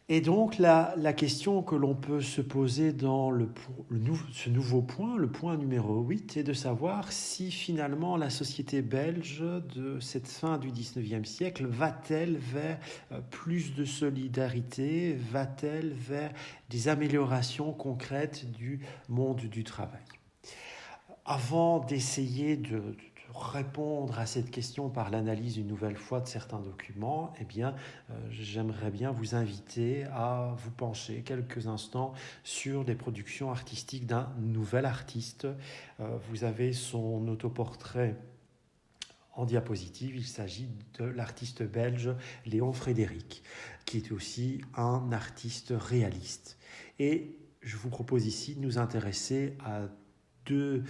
Et donc la question que l'on peut se poser dans ce nouveau point, le point numéro 8, est de savoir si finalement la société belge de cette fin du 19e siècle va-t-elle vers plus de solidarité, va-t-elle vers des améliorations concrètes du monde du travail. Avant d'essayer de répondre à cette question par l'analyse une nouvelle fois de certains documents, j'aimerais bien vous inviter à vous pencher quelques instants sur les productions artistiques d'un nouvel artiste. Vous avez son autoportrait en diapositive. Il s'agit de l'artiste belge Léon Frédéric, qui est aussi un artiste réaliste. Et je vous propose ici de nous intéresser à deux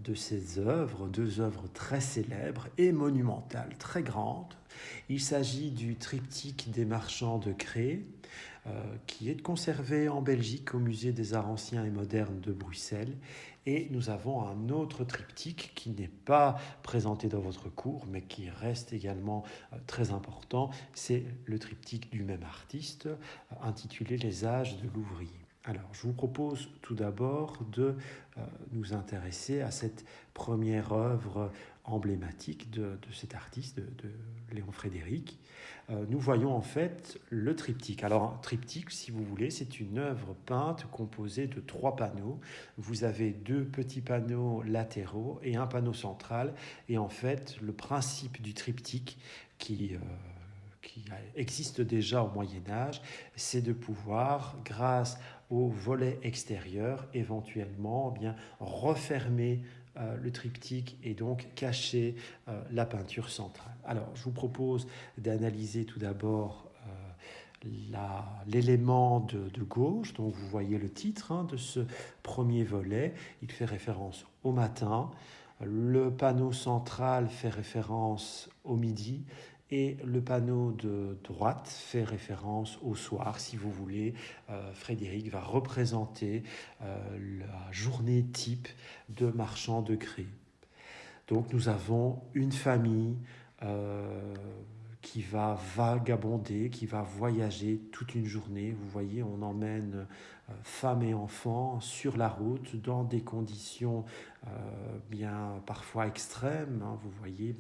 de ses œuvres, deux œuvres très célèbres et monumentales, très grandes. Il s'agit du triptyque des marchands de Cré, qui est conservé en Belgique au musée des arts anciens et modernes de Bruxelles. Et nous avons un autre triptyque qui n'est pas présenté dans votre cours, mais qui reste également très important. C'est le triptyque du même artiste, intitulé Les âges de l'ouvrier. Alors, je vous propose tout d'abord de nous intéresser à cette première œuvre emblématique de cet artiste, de Léon Frédéric. Nous voyons en fait le triptyque. Alors, un triptyque, si vous voulez, c'est une œuvre peinte composée de 3 panneaux. Vous avez 2 petits panneaux latéraux et un panneau central. Et en fait, le principe du triptyque qui existe déjà au Moyen-Âge, c'est de pouvoir, grâce au volet extérieur, éventuellement refermer le triptyque et donc cacher la peinture centrale. Alors, je vous propose d'analyser tout d'abord l'élément de gauche, donc vous voyez le titre de ce premier volet. Il fait référence au matin. Le panneau central fait référence au midi et le panneau de droite fait référence au soir. Si vous voulez, Frédéric va représenter la journée type de marchand de Cré. Donc nous avons une famille qui va vagabonder, qui va voyager toute une journée. Vous voyez, on emmène femmes et enfants sur la route dans des conditions bien parfois extrêmes. Vous voyez,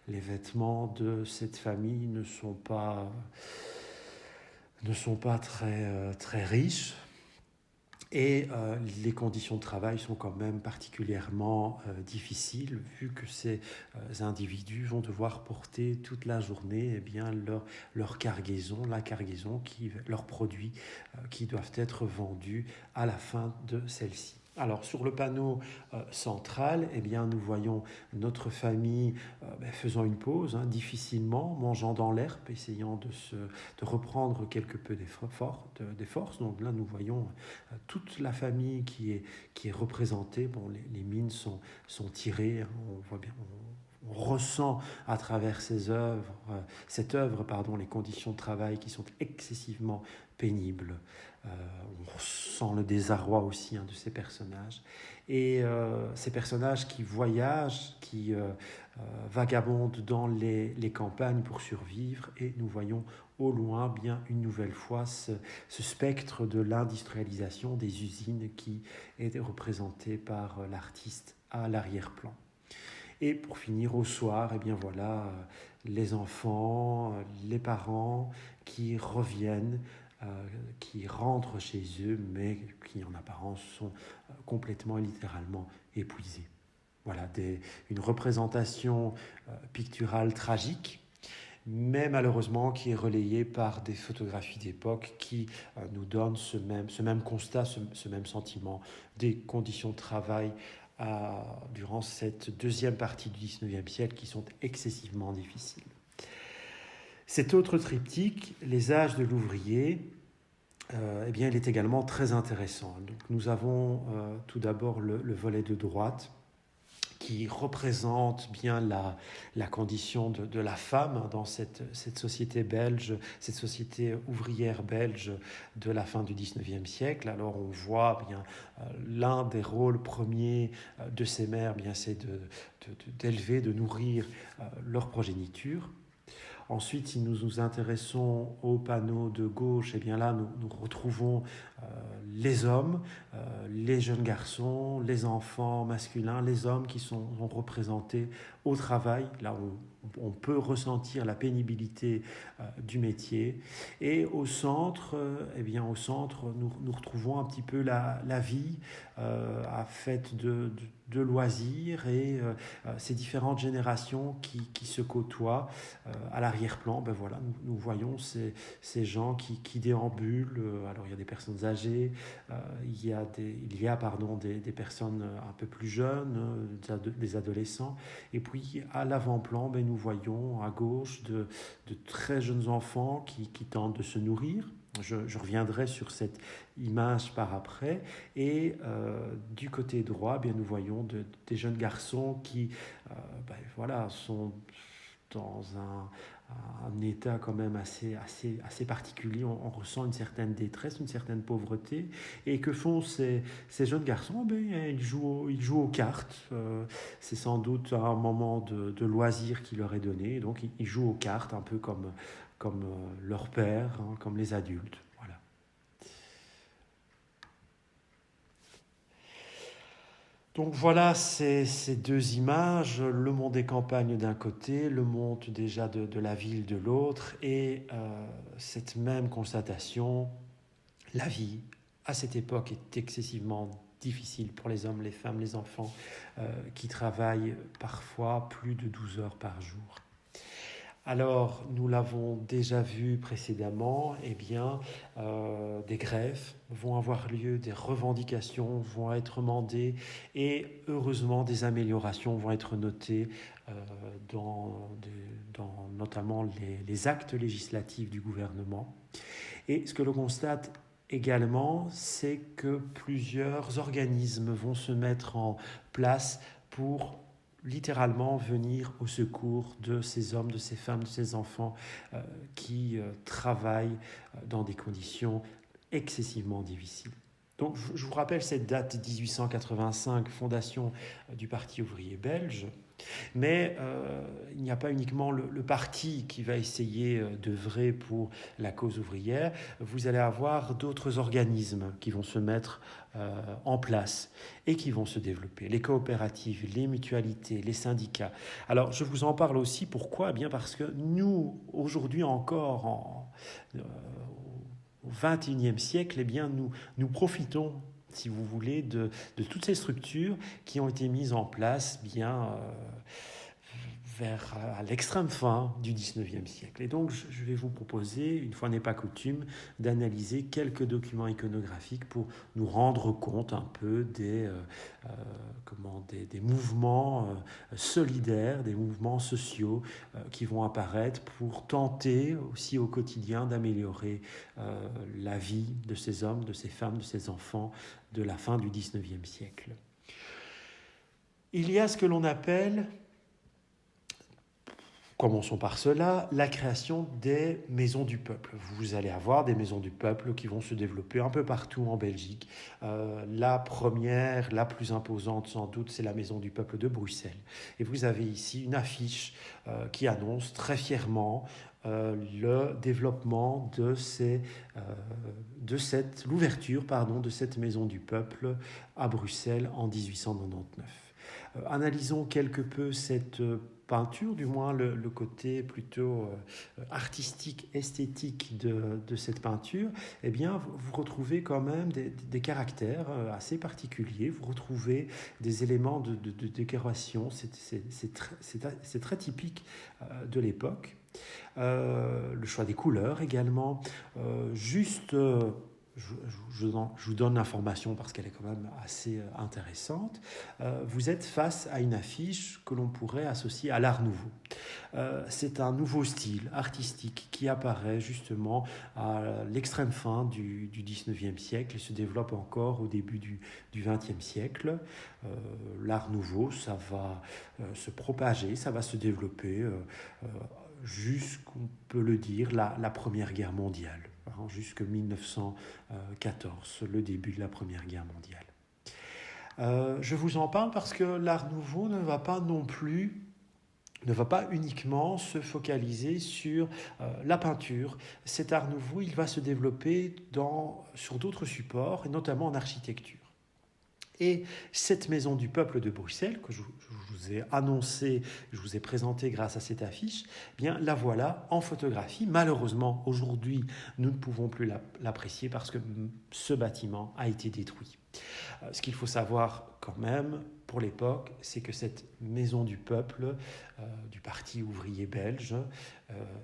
les vêtements de cette famille ne sont pas très riches. Et les conditions de travail sont quand même particulièrement difficiles, vu que ces individus vont devoir porter toute la journée leur cargaison, leurs produits qui doivent être vendus à la fin de celle-ci. Alors sur le panneau central, nous voyons notre famille faisant une pause, difficilement, mangeant dans l'herbe, essayant de reprendre quelque peu des forces. Donc là, nous voyons toute la famille qui est représentée. Bon, les mines sont tirées, on voit bien, on ressent à travers cette œuvre, les conditions de travail qui sont excessivement pénibles. On ressent le désarroi aussi de ces personnages. Et ces personnages qui voyagent, qui vagabondent dans les campagnes pour survivre, et nous voyons au loin bien une nouvelle fois ce spectre de l'industrialisation des usines qui est représenté par l'artiste à l'arrière-plan. Et pour finir au soir, les enfants, les parents qui reviennent, qui rentrent chez eux, mais qui en apparence sont complètement et littéralement épuisés. Voilà une représentation picturale tragique, mais malheureusement qui est relayée par des photographies d'époque qui nous donnent ce même constat, ce même sentiment des conditions de travail durant cette deuxième partie du 19e siècle qui sont excessivement difficiles. Cet autre triptyque, Les âges de l'ouvrier, il est également très intéressant. Donc, nous avons tout d'abord le volet de droite qui représente bien la condition de la femme dans cette société belge, cette société ouvrière belge de la fin du 19e siècle. Alors on voit bien l'un des rôles premiers de ces mères, c'est d'élever, de nourrir leur progéniture. Ensuite, si nous nous intéressons au panneau de gauche, eh bien là, nous retrouvons les hommes, les jeunes garçons, les enfants masculins, les hommes qui sont représentés au travail, là où on peut ressentir la pénibilité du métier. Et au centre, au centre, nous retrouvons un petit peu la vie faite de loisirs et ces différentes générations qui se côtoient. À l'arrière-plan, voilà, nous voyons ces gens qui déambulent. Alors il y a des personnes âgées, il y a des personnes un peu plus jeunes, des adolescents. Et puis à l'avant-plan, nous voyons à gauche de très jeunes enfants qui tentent de se nourrir. Je reviendrai sur cette image par après. Et du côté droit, nous voyons des jeunes garçons qui sont dans un état quand même assez particulier. On ressent une certaine détresse, une certaine pauvreté. Et que font ces jeunes garçons? Ils jouent aux cartes. C'est sans doute un moment de loisir qui leur est donné. Donc ils jouent aux cartes un peu comme leur père, comme les adultes. Voilà. Donc voilà ces deux images, le monde des campagnes d'un côté, le monde déjà de la ville de l'autre, et cette même constatation, la vie à cette époque est excessivement difficile pour les hommes, les femmes, les enfants, qui travaillent parfois plus de 12 heures par jour. Alors, nous l'avons déjà vu précédemment, des grèves vont avoir lieu, des revendications vont être demandées et heureusement des améliorations vont être notées dans notamment les actes législatifs du gouvernement. Et ce que l'on constate également, c'est que plusieurs organismes vont se mettre en place pour littéralement venir au secours de ces hommes, de ces femmes, de ces enfants qui travaillent dans des conditions excessivement difficiles. Donc je vous rappelle cette date 1885, fondation du Parti ouvrier belge. Mais il n'y a pas uniquement le parti qui va essayer d'œuvrer pour la cause ouvrière. Vous allez avoir d'autres organismes qui vont se mettre en place et qui vont se développer. Les coopératives, les mutualités, les syndicats. Alors, je vous en parle aussi. Pourquoi ? Parce que nous, aujourd'hui encore, au XXIe siècle, nous profitons, si vous voulez, de toutes ces structures qui ont été mises en place à l'extrême fin du XIXe siècle. Et donc, je vais vous proposer, une fois n'est pas coutume, d'analyser quelques documents iconographiques pour nous rendre compte un peu des mouvements solidaires, des mouvements sociaux qui vont apparaître pour tenter aussi au quotidien d'améliorer la vie de ces hommes, de ces femmes, de ces enfants de la fin du XIXe siècle. Il y a ce que l'on appelle, commençons par cela, la création des maisons du peuple. Vous allez avoir des maisons du peuple qui vont se développer un peu partout en Belgique. La première, la plus imposante sans doute, c'est la maison du peuple de Bruxelles. Et vous avez ici une affiche qui annonce très fièrement le développement l'ouverture de cette maison du peuple à Bruxelles en 1899. Analysons quelque peu cette peinture, du moins le côté plutôt artistique, esthétique de cette peinture. Vous retrouvez quand même des caractères assez particuliers. Vous retrouvez des éléments de décoration. C'est très typique de l'époque. Le choix des couleurs également. Je vous donne l'information parce qu'elle est quand même assez intéressante. Vous êtes face à une affiche que l'on pourrait associer à l'Art Nouveau. C'est un nouveau style artistique qui apparaît justement à l'extrême fin du XIXe siècle et se développe encore au début du XXe siècle. L'Art Nouveau, ça va se propager, ça va se développer jusqu'on peut le dire, la Première Guerre mondiale, jusqu'en 1914, le début de la Première Guerre mondiale. Je vous en parle parce que l'Art Nouveau ne va pas non plus ne va pas uniquement se focaliser sur la peinture. Cet art nouveau, il va se développer sur d'autres supports, et notamment en architecture. Et cette maison du peuple de Bruxelles, que je vous ai annoncé, je vous ai présenté grâce à cette affiche, eh bien la voilà en photographie. Malheureusement, aujourd'hui, nous ne pouvons plus l'apprécier parce que ce bâtiment a été détruit. Ce qu'il faut savoir quand même pour l'époque, c'est que cette maison du peuple du Parti ouvrier belge,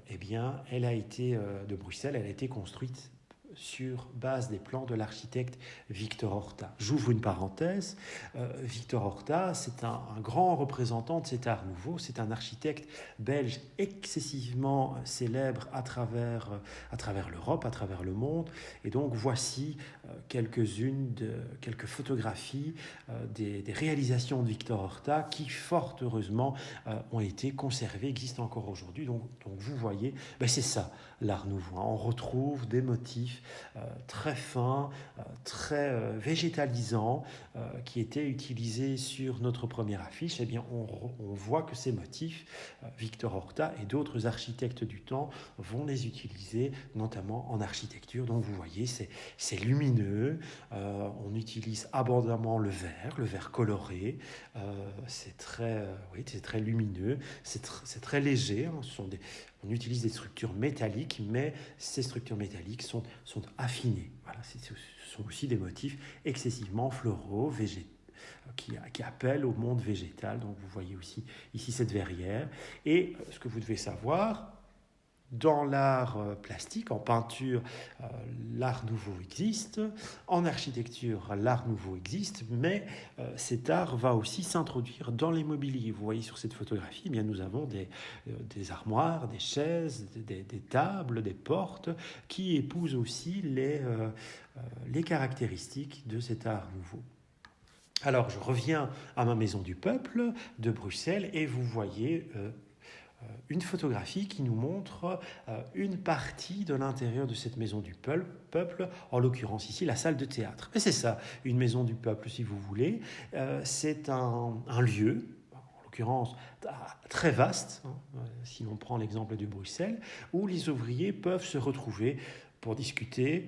eh bien, elle a été de Bruxelles, elle a été construite sur base des plans de l'architecte Victor Horta. J'ouvre une parenthèse. Victor Horta, c'est un grand représentant de cet art nouveau. C'est un architecte belge excessivement célèbre à travers l'Europe, à travers le monde. Et donc, voici quelques photographies des réalisations de Victor Horta qui, fort heureusement, ont été conservées, existent encore aujourd'hui. Donc vous voyez, c'est ça, l'art nouveau. On retrouve des motifs très fins, très végétalisants, qui étaient utilisés sur notre première affiche. Eh bien, on voit que ces motifs, Victor Horta et d'autres architectes du temps vont les utiliser, notamment en architecture. Donc vous voyez, c'est lumineux, on utilise abondamment le vert coloré, c'est très lumineux, c'est très léger, hein. On utilise des structures métalliques, mais ces structures métalliques sont affinées. Voilà, ce sont aussi des motifs excessivement floraux, végétaux, qui appellent au monde végétal. Donc vous voyez aussi ici cette verrière. Et ce que vous devez savoir, dans l'art plastique, en peinture, l'art nouveau existe. En architecture, l'art nouveau existe, mais cet art va aussi s'introduire dans l'immobilier. Vous voyez sur cette photographie, eh bien, nous avons des armoires, des chaises, des tables, des portes, qui épousent aussi les caractéristiques de cet art nouveau. Alors, je reviens à ma maison du peuple de Bruxelles, et vous voyez une photographie qui nous montre une partie de l'intérieur de cette maison du peuple, en l'occurrence ici la salle de théâtre. Et c'est ça, une maison du peuple si vous voulez. C'est un lieu, en l'occurrence très vaste, hein, si l'on prend l'exemple de Bruxelles, où les ouvriers peuvent se retrouver pour discuter,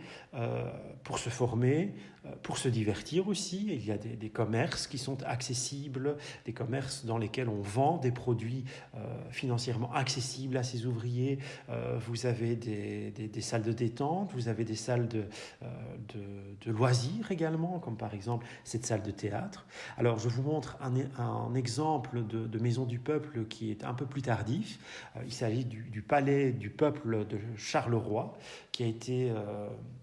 pour se former, pour se divertir aussi. Il y a des commerces qui sont accessibles, des commerces dans lesquels on vend des produits financièrement accessibles à ces ouvriers. Vous avez des salles de détente, vous avez des salles de loisirs également, comme par exemple cette salle de théâtre. Alors je vous montre un exemple de maison du peuple qui est un peu plus tardif. Il s'agit du palais du peuple de Charleroi, qui a été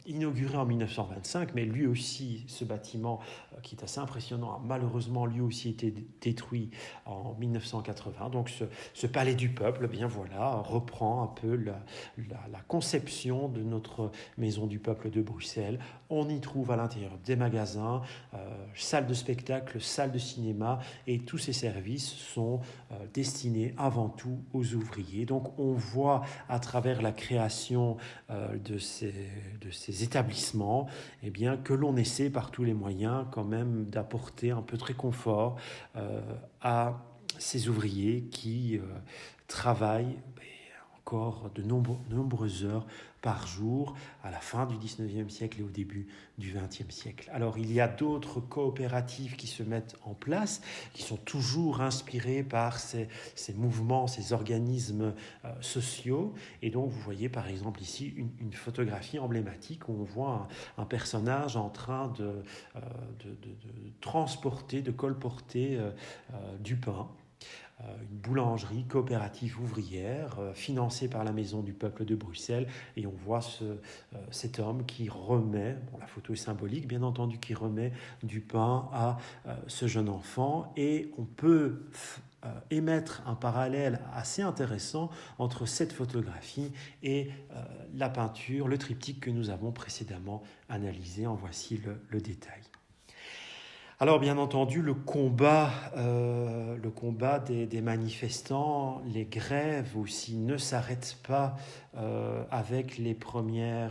inauguré en 1925, mais lui aussi, ce bâtiment qui est assez impressionnant, a malheureusement lui aussi été détruit en 1980. Donc ce palais du peuple, bien voilà, reprend un peu la conception de notre maison du peuple de Bruxelles. On y trouve à l'intérieur des magasins, salles de spectacle, salles de cinéma, et tous ces services sont destinés avant tout aux ouvriers. Donc on voit à travers la création de ces établissements, eh bien, que l'on essaie par tous les moyens quand même d'apporter un peu de réconfort à ces ouvriers qui travaillent encore de nombreuses heures par jour à la fin du 19e siècle et au début du 20e siècle. Alors il y a d'autres coopératives qui se mettent en place, qui sont toujours inspirées par ces mouvements, ces organismes sociaux. Et donc vous voyez par exemple ici une photographie emblématique où on voit un personnage en train de transporter, de colporter du pain. Une boulangerie coopérative ouvrière financée par la Maison du Peuple de Bruxelles, et on voit cet homme qui remet, la photo est symbolique bien entendu, qui remet du pain à ce jeune enfant, et on peut émettre un parallèle assez intéressant entre cette photographie et la peinture, le triptyque que nous avons précédemment analysé. En voici le détail. Alors bien entendu, le combat des manifestants, les grèves aussi, ne s'arrêtent pas avec les premiers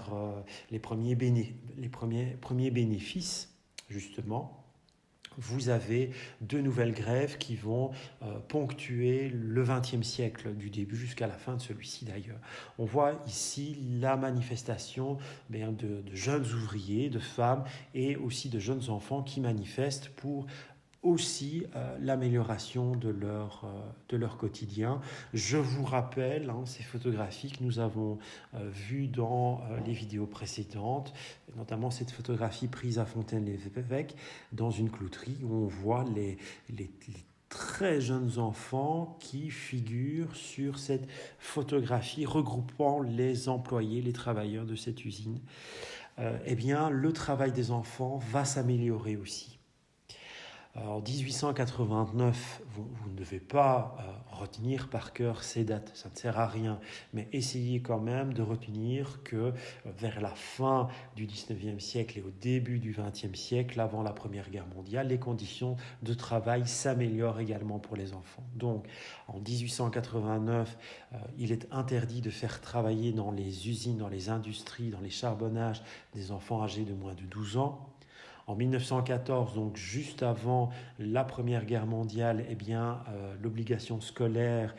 bénéfices, justement. vous avez de nouvelles grèves qui vont ponctuer le XXe siècle, du début jusqu'à la fin de celui-ci d'ailleurs. On voit ici la manifestation de jeunes ouvriers, de femmes et aussi de jeunes enfants qui manifestent pour aussi l'amélioration de leur quotidien. Je vous rappelle ces photographies que nous avons vues dans les vidéos précédentes, notamment cette photographie prise à Fontaine-l'Évêque dans une clouterie où on voit les très jeunes enfants qui figurent sur cette photographie regroupant les employés, les travailleurs de cette usine. Eh bien, le travail des enfants va s'améliorer aussi. En 1889, vous ne devez pas retenir par cœur ces dates, ça ne sert à rien, mais essayez quand même de retenir que vers la fin du 19e siècle et au début du 20e siècle, avant la Première Guerre mondiale, les conditions de travail s'améliorent également pour les enfants. Donc, en 1889, il est interdit de faire travailler dans les usines, dans les industries, dans les charbonnages, des enfants âgés de moins de 12 ans. En 1914, donc juste avant la Première Guerre mondiale, l'obligation scolaire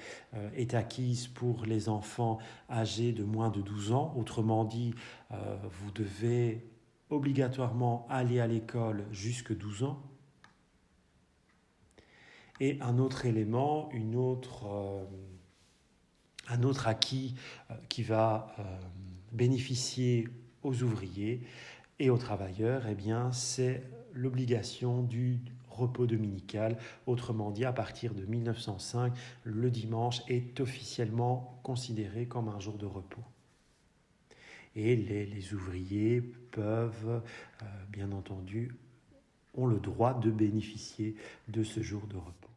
est acquise pour les enfants âgés de moins de 12 ans. Autrement dit, vous devez obligatoirement aller à l'école jusque 12 ans. Et un autre élément, un autre acquis qui va bénéficier aux ouvriers et aux travailleurs, c'est l'obligation du repos dominical. Autrement dit, à partir de 1905, le dimanche est officiellement considéré comme un jour de repos. Et les ouvriers peuvent, bien entendu, ont le droit de bénéficier de ce jour de repos.